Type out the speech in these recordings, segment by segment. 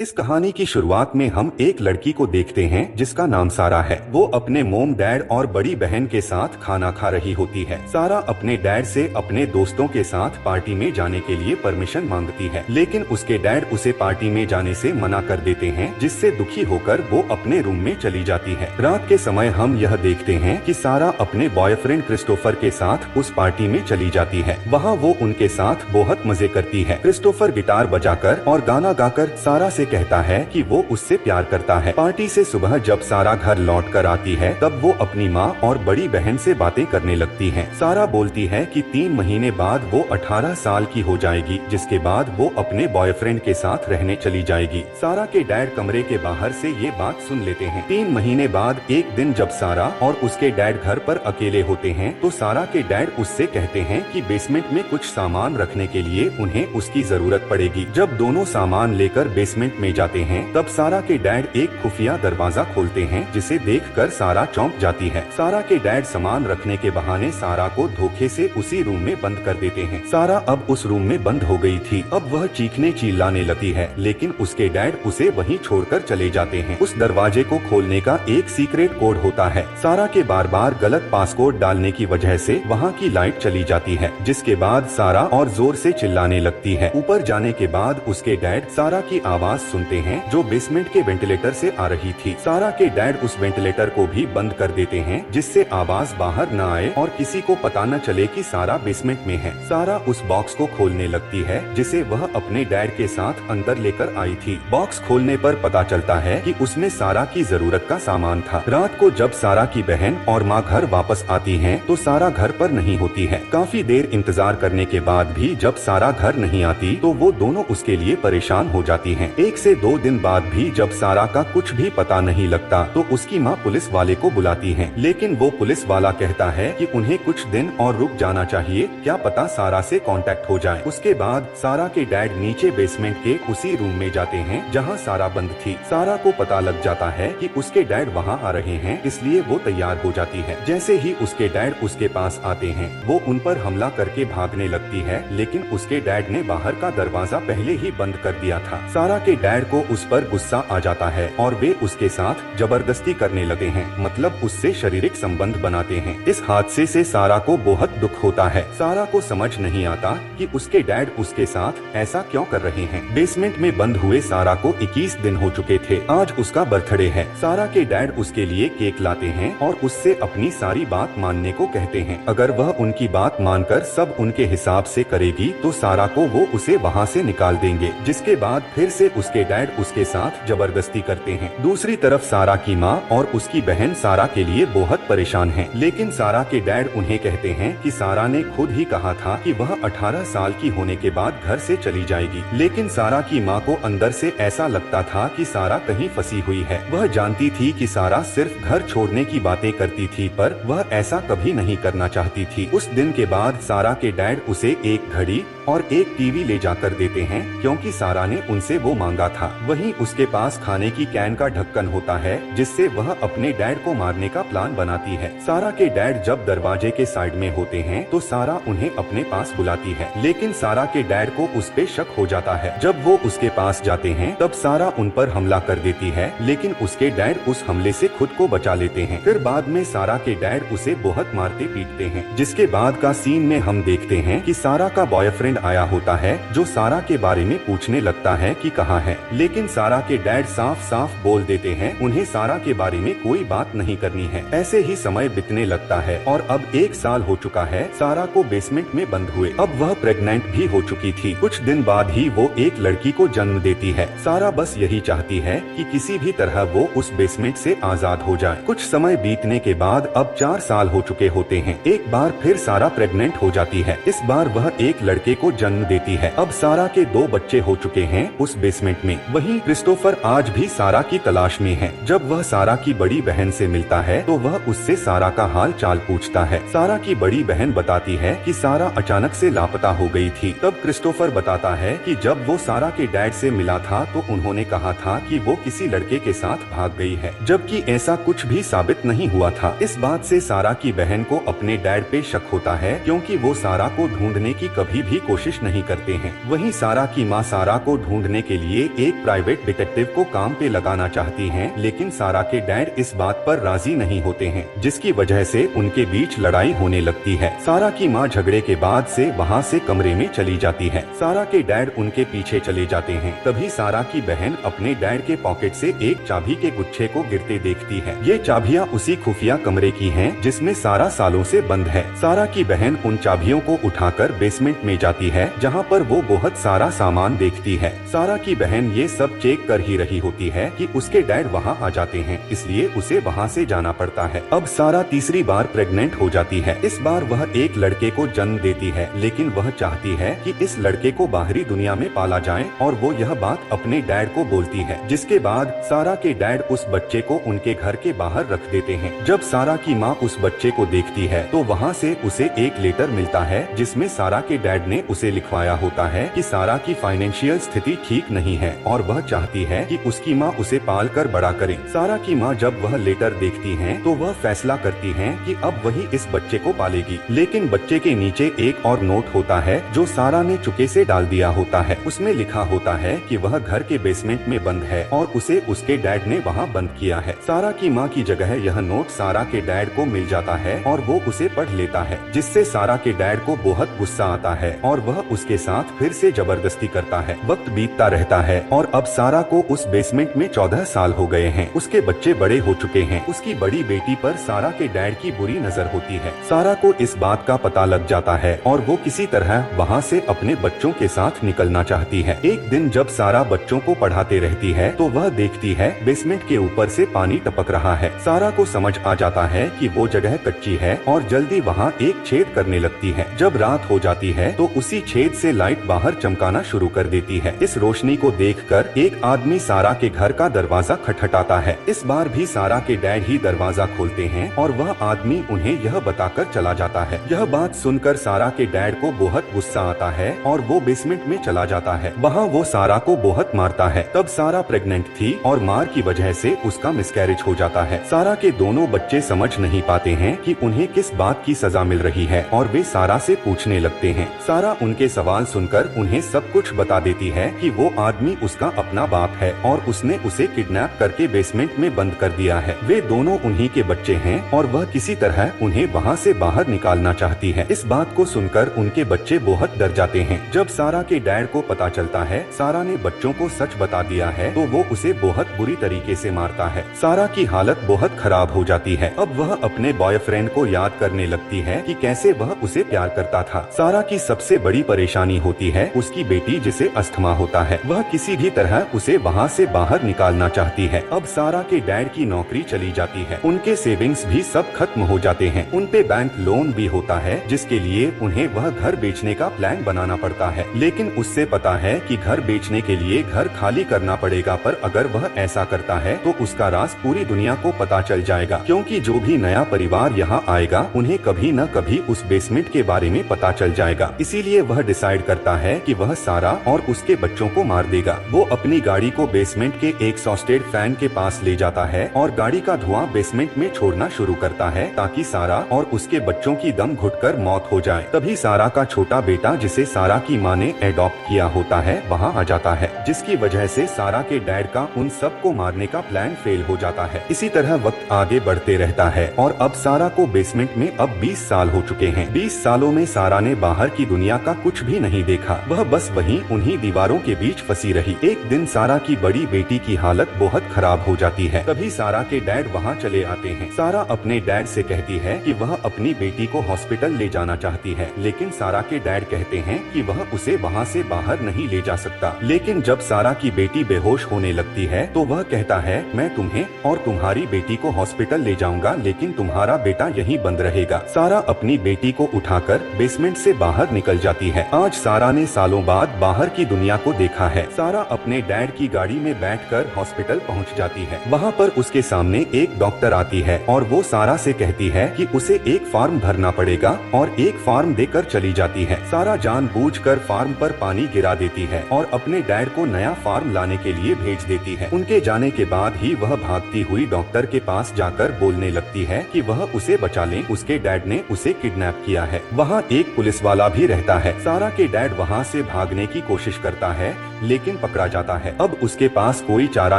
इस कहानी की शुरुआत में हम एक लड़की को देखते हैं जिसका नाम सारा है। वो अपने मोम डैड और बड़ी बहन के साथ खाना खा रही होती है। सारा अपने डैड से अपने दोस्तों के साथ पार्टी में जाने के लिए परमिशन मांगती है, लेकिन उसके डैड उसे पार्टी में जाने से मना कर देते हैं, जिससे दुखी होकर वो अपने रूम में चली जाती है। रात के समय हम यह देखते हैं कि सारा अपने बॉयफ्रेंड क्रिस्टोफर के साथ उस पार्टी में चली जाती है। वहाँ वो उनके साथ बहुत मजे करती है। क्रिस्टोफर गिटार बजाकर और गाना गाकर सारा से कहता है कि वो उससे प्यार करता है। पार्टी से सुबह जब सारा घर लौट कर आती है, तब वो अपनी माँ और बड़ी बहन से बातें करने लगती है। सारा बोलती है कि 3 महीने बाद वो 18 साल की हो जाएगी, जिसके बाद वो अपने बॉयफ्रेंड के साथ रहने चली जाएगी। सारा के डैड कमरे के बाहर से ये बात सुन लेते हैं। 3 महीने बाद एक दिन जब सारा और उसके डैड घर पर अकेले होते हैं, तो सारा के डैड उससे कहते हैं कि बेसमेंट में कुछ सामान रखने के लिए उन्हें उसकी जरूरत पड़ेगी। जब दोनों सामान लेकर बेसमेंट में जाते हैं, तब सारा के डैड एक खुफिया दरवाजा खोलते हैं, जिसे देखकर सारा चौंक जाती है। सारा के डैड सामान रखने के बहाने सारा को धोखे से उसी रूम में बंद कर देते हैं। सारा अब उस रूम में बंद हो गई थी। अब वह चीखने चिल्लाने लगती है, लेकिन उसके डैड उसे वहीं छोड़कर चले जाते हैं। उस दरवाजे को खोलने का एक सीक्रेट कोड होता है। सारा के बार बार गलत पासकोड डालने की वजह से वहाँ की लाइट चली जाती है, जिसके बाद सारा और जोर से चिल्लाने लगती है। ऊपर जाने के बाद उसके डैड सारा की आवाज सुनते हैं, जो बेसमेंट के वेंटिलेटर से आ रही थी। सारा के डैड उस वेंटिलेटर को भी बंद कर देते हैं, जिससे आवाज बाहर न आए और किसी को पता न चले कि सारा बेसमेंट में है। सारा उस बॉक्स को खोलने लगती है, जिसे वह अपने डैड के साथ अंदर लेकर आई थी। बॉक्स खोलने पर पता चलता है कि उसमें सारा की जरूरत का सामान था। रात को जब सारा की बहन और माँ घर वापस आती हैं, तो सारा घर पर नहीं होती है। काफी देर इंतजार करने के बाद भी जब सारा घर नहीं आती, तो वो दोनों उसके लिए परेशान हो जाती हैं। 1 से 2 दिन बाद भी जब सारा का कुछ भी पता नहीं लगता, तो उसकी माँ पुलिस वाले को बुलाती है, लेकिन वो पुलिस वाला कहता है कि उन्हें कुछ दिन और रुक जाना चाहिए, क्या पता सारा से कांटेक्ट हो जाए। उसके बाद सारा के डैड नीचे बेसमेंट के उसी रूम में जाते हैं जहाँ सारा बंद थी। सारा को पता लग जाता है कि उसके डैड वहाँ आ रहे हैं, इसलिए वो तैयार हो जाती है। जैसे ही उसके डैड उसके पास आते हैं, वो उन पर हमला करके भागने लगती है, लेकिन उसके डैड ने बाहर का दरवाजा पहले ही बंद कर दिया था। सारा के डैड को उस पर गुस्सा आ जाता है और वे उसके साथ जबरदस्ती करने लगे हैं, मतलब उससे शारीरिक संबंध बनाते हैं। इस हादसे से सारा को बहुत दुख होता है। सारा को समझ नहीं आता कि उसके डैड उसके साथ ऐसा क्यों कर रहे हैं। बेसमेंट में बंद हुए सारा को 21 दिन हो चुके थे। आज उसका बर्थडे है। सारा के डैड उसके लिए केक लाते हैं और उससे अपनी सारी बात मानने को कहते हैं। अगर वह उनकी बात मानकर सब उनके हिसाब से करेगी, तो सारा को वो उसे वहाँ से निकाल देंगे, जिसके बाद फिर से उसके डैड उसके साथ जबरदस्ती करते हैं। दूसरी तरफ सारा की माँ और उसकी बहन सारा के लिए बहुत परेशान हैं, लेकिन सारा के डैड उन्हें कहते हैं कि सारा ने खुद ही कहा था कि वह 18 साल की होने के बाद घर से चली जाएगी। लेकिन सारा की माँ को अंदर से ऐसा लगता था कि सारा कहीं फंसी हुई है। वह जानती थी कि सारा सिर्फ घर छोड़ने की बातें करती थी, पर वह ऐसा कभी नहीं करना चाहती थी। उस दिन के बाद सारा के डैड उसे एक घड़ी और एक टीवी ले जाकर देते हैं, क्योंकि सारा ने उनसे वो मांगा था। वहीं उसके पास खाने की कैन का ढक्कन होता है, जिससे वह अपने डैड को मारने का प्लान बनाती है। सारा के डैड जब दरवाजे के साइड में होते हैं, तो सारा उन्हें अपने पास बुलाती है, लेकिन सारा के डैड को उस पे शक हो जाता है। जब वो उसके पास जाते हैं, तब सारा उन पर हमला कर देती है, लेकिन उसके डैड उस हमले से खुद को बचा लेते हैं। फिर बाद में सारा के डैड उसे बहुत मारते पीटते हैं। जिसके बाद का सीन में हम देखते हैं कि सारा का बॉयफ्रेंड आया होता है, जो सारा के बारे में पूछने लगता है कि कहाँ है, लेकिन सारा के डैड साफ साफ बोल देते हैं उन्हें सारा के बारे में कोई बात नहीं करनी है। ऐसे ही समय बीतने लगता है और अब 1 साल हो चुका है सारा को बेसमेंट में बंद हुए। अब वह प्रेग्नेंट भी हो चुकी थी। कुछ दिन बाद ही वो एक लड़की को जन्म देती है। सारा बस यही चाहती है कि किसी भी तरह वो उस बेसमेंट से आजाद हो जाए। कुछ समय बीतने के बाद अब 4 साल हो चुके होते हैं। एक बार फिर सारा प्रेग्नेंट हो जाती है। इस बार वह एक लड़के को जन्म देती है। अब सारा के 2 बच्चे हो चुके हैं उस बेसमेंट में। वहीं क्रिस्टोफर आज भी सारा की तलाश में है। जब वह सारा की बड़ी बहन से मिलता है, तो वह उससे सारा का हाल चाल पूछता है। सारा की बड़ी बहन बताती है कि सारा अचानक से लापता हो गई थी। तब क्रिस्टोफर बताता है कि जब वो सारा के डैड से मिला था, तो उन्होंने कहा था कि वो किसी लड़के के साथ भाग गई है, जबकि ऐसा कुछ भी साबित नहीं हुआ था। इस बात से सारा की बहन को अपने डैड पे शक होता है, क्योंकि वो सारा को ढूंढने की कभी भी कोशिश नहीं करते हैं। वहीं सारा की माँ सारा को ढूंढने के लिए लिए एक प्राइवेट डिटेक्टिव को काम पे लगाना चाहती हैं, लेकिन सारा के डैड इस बात पर राजी नहीं होते हैं, जिसकी वजह से उनके बीच लड़ाई होने लगती है। सारा की माँ झगड़े के बाद से वहाँ से कमरे में चली जाती है। सारा के डैड उनके पीछे चले जाते हैं। तभी सारा की बहन अपने डैड के पॉकेट से एक चाबी के गुच्छे को गिरते देखती है। ये चाबियाँ उसी खुफिया कमरे की हैं, जिसमें सारा सालों से बंद है। सारा की बहन उन चाबियों को उठाकर बेसमेंट में जाती है, जहाँ पर वो बहुत सारा सामान देखती है। सारा की बहन ये सब चेक कर ही रही होती है कि उसके डैड वहाँ आ जाते हैं, इसलिए उसे वहाँ से जाना पड़ता है। अब सारा तीसरी बार प्रेग्नेंट हो जाती है। इस बार वह एक लड़के को जन्म देती है, लेकिन वह चाहती है कि इस लड़के को बाहरी दुनिया में पाला जाए और वो यह बात अपने डैड को बोलती है, जिसके बाद सारा के डैड उस बच्चे को उनके घर के बाहर रख देते हैं। जब सारा की माँ उस बच्चे को देखती है तो वहाँ से उसे एक लेटर मिलता है, जिसमें सारा के डैड ने उसे लिखवाया होता है कि सारा की फाइनेंशियल स्थिति ठीक नहीं है और वह चाहती है कि उसकी माँ उसे पाल कर बड़ा करे। सारा की माँ जब वह लेटर देखती हैं, तो वह फैसला करती हैं कि अब वही इस बच्चे को पालेगी। लेकिन बच्चे के नीचे एक और नोट होता है जो सारा ने चुके से डाल दिया होता है। उसमें लिखा होता है कि वह घर के बेसमेंट में बंद है और उसे उसके डैड ने वहाँ बंद किया है। सारा की माँ की जगह यह नोट सारा के डैड को मिल जाता है और वो उसे पढ़ लेता है, जिससे सारा के डैड को बहुत गुस्सा आता है और वह उसके साथ फिर से जबरदस्ती करता है। वक्त बीतता रहता है और अब सारा को उस बेसमेंट में 14 साल हो गए हैं। उसके बच्चे बड़े हो चुके हैं। उसकी बड़ी बेटी पर सारा के डैड की बुरी नजर होती है। सारा को इस बात का पता लग जाता है और वो किसी तरह वहाँ से अपने बच्चों के साथ निकलना चाहती है। एक दिन जब सारा बच्चों को पढ़ाते रहती है तो वह देखती है बेसमेंट के ऊपर से पानी टपक रहा है। सारा को समझ आ जाता है कि वो जगह कच्ची है और जल्दी वहाँ एक छेद करने लगती है। जब रात हो जाती है तो उसी छेद से लाइट बाहर चमकाना शुरू कर देती है। इस रोशनी को देखकर एक आदमी सारा के घर का दरवाजा खटखटाता है। इस बार भी सारा के डैड ही दरवाजा खोलते हैं और वह आदमी उन्हें यह बताकर चला जाता है। यह बात सुनकर सारा के डैड को बहुत गुस्सा आता है और वो बेसमेंट में चला जाता है। वहाँ वो सारा को बहुत मारता है। तब सारा प्रेग्नेंट थी और मार की वजह से उसका मिसकैरेज हो जाता है। सारा के दोनों बच्चे समझ नहीं पाते हैं कि उन्हें किस बात की सजा मिल रही है और वे सारा से पूछने लगते हैं। सारा उनके सवाल सुनकर उन्हें सब कुछ बता देती है कि वो आदमी उसका अपना बाप है और उसने उसे किडनैप करके बेसमेंट में बंद कर दिया है। वे दोनों उन्हीं के बच्चे हैं और वह किसी तरह उन्हें वहाँ से बाहर निकालना चाहती है। इस बात को सुनकर उनके बच्चे बहुत डर जाते हैं। जब सारा के डैड को पता चलता है सारा ने बच्चों को सच बता दिया है तो वो उसे बहुत बुरी तरीके से मारता है। सारा की हालत बहुत खराब हो जाती है। अब वह अपने बॉयफ्रेंड को याद करने लगती है कि कैसे वह उसे प्यार करता था। सारा की सबसे बड़ी परेशानी होती है उसकी बेटी जिसे अस्थमा होता है। वह किसी भी तरह उसे वहाँ से बाहर निकालना चाहती है। अब सारा के डैड की नौकरी चली जाती है। उनके सेविंग्स भी सब खत्म हो जाते हैं। उन पे बैंक लोन भी होता है, जिसके लिए उन्हें वह घर बेचने का प्लान बनाना पड़ता है। लेकिन उससे पता है कि घर बेचने के लिए घर खाली करना पड़ेगा, पर अगर वह ऐसा करता है तो उसका राज पूरी दुनिया को पता चल जाएगा, क्योंकि जो भी नया परिवार यहाँ आएगा उन्हें कभी न कभी उस बेसमेंट के बारे में पता चल जाएगा। इसीलिए वह डिसाइड करता है कि वह सारा और उसके बच्चों को मार देगा। वो अपनी गाड़ी को बेसमेंट के एक एग्जॉस्टेड फैन के पास ले जाता है और गाड़ी का धुआं बेसमेंट में छोड़ना शुरू करता है ताकि सारा और उसके बच्चों की दम घुटकर मौत हो जाए। तभी सारा का छोटा बेटा, जिसे सारा की माँ ने एडॉप्ट किया होता है, वहाँ आ जाता है, जिसकी वजह से सारा के डैड का उन सबको मारने का प्लान फेल हो जाता है। इसी तरह वक्त आगे बढ़ते रहता है और अब सारा को बेसमेंट में अब 20 साल हो चुके हैं। 20 सालों में सारा ने बाहर की दुनिया का कुछ भी नहीं देखा। वह बस वहीं उन्हीं दीवारों के बीच फंसी रही। एक दिन सारा की बड़ी बेटी की हालत बहुत खराब हो जाती है। तभी सारा के डैड वहाँ चले आते हैं। सारा अपने डैड से कहती है कि वह अपनी बेटी को हॉस्पिटल ले जाना चाहती है, लेकिन सारा के डैड कहते हैं कि वह उसे वहाँ से बाहर नहीं ले जा सकता। लेकिन जब सारा की बेटी बेहोश होने लगती है तो वह कहता है, मैं तुम्हें और तुम्हारी बेटी को हॉस्पिटल ले जाऊंगा, लेकिन तुम्हारा बेटा यहीं बंद रहेगा। सारा अपनी बेटी को उठाकर बेसमेंट से बाहर निकल जाती है। आज सारा ने सालों बाद बाहर की दुनिया को देखा है। सारा अपने डैड की गाड़ी में बैठकर हॉस्पिटल पहुंच जाती है। वहां पर उसके सामने एक डॉक्टर आती है और वो सारा से कहती है कि उसे एक फॉर्म भरना पड़ेगा और एक फॉर्म देकर चली जाती है। सारा जानबूझकर फॉर्म पर पानी गिरा देती है और अपने डैड को नया फॉर्म लाने के लिए भेज देती है। उनके जाने के बाद ही वह भागती हुई डॉक्टर के पास जाकर बोलने लगती है कि वह उसे बचा ले, उसके डैड ने उसे किडनैप किया है। वहाँ एक पुलिस वाला भी रहता है। सारा के डैड वहाँ से भागने की कोशिश करता है, लेकिन लेकिन पकड़ा जाता है। अब उसके पास कोई चारा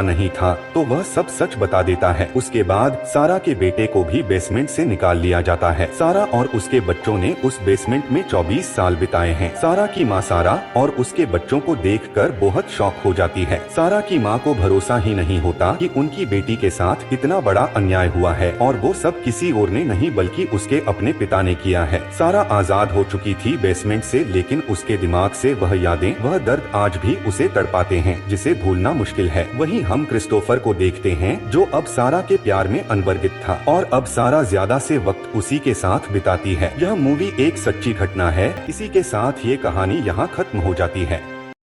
नहीं था तो वह सब सच बता देता है। उसके बाद सारा के बेटे को भी बेसमेंट से निकाल लिया जाता है। सारा और उसके बच्चों ने उस बेसमेंट में 24 साल बिताए हैं। सारा की माँ सारा और उसके बच्चों को देखकर बहुत शॉक हो जाती है। सारा की माँ को भरोसा ही नहीं होता कि उनकी बेटी के साथ इतना बड़ा अन्याय हुआ है और वो सब किसी और ने नहीं बल्कि उसके अपने पिता ने किया है। सारा आजाद हो चुकी थी बेसमेंट से, लेकिन उसके दिमाग से वह यादें, वह दर्द आज भी उसे तड़पाते हैं जिसे भूलना मुश्किल है। वहीं हम क्रिस्टोफर को देखते हैं जो अब सारा के प्यार में अनवर्गित था और अब सारा ज्यादा से वक्त उसी के साथ बिताती है। यह मूवी एक सच्ची घटना है। इसी के साथ ये कहानी यहाँ खत्म हो जाती है।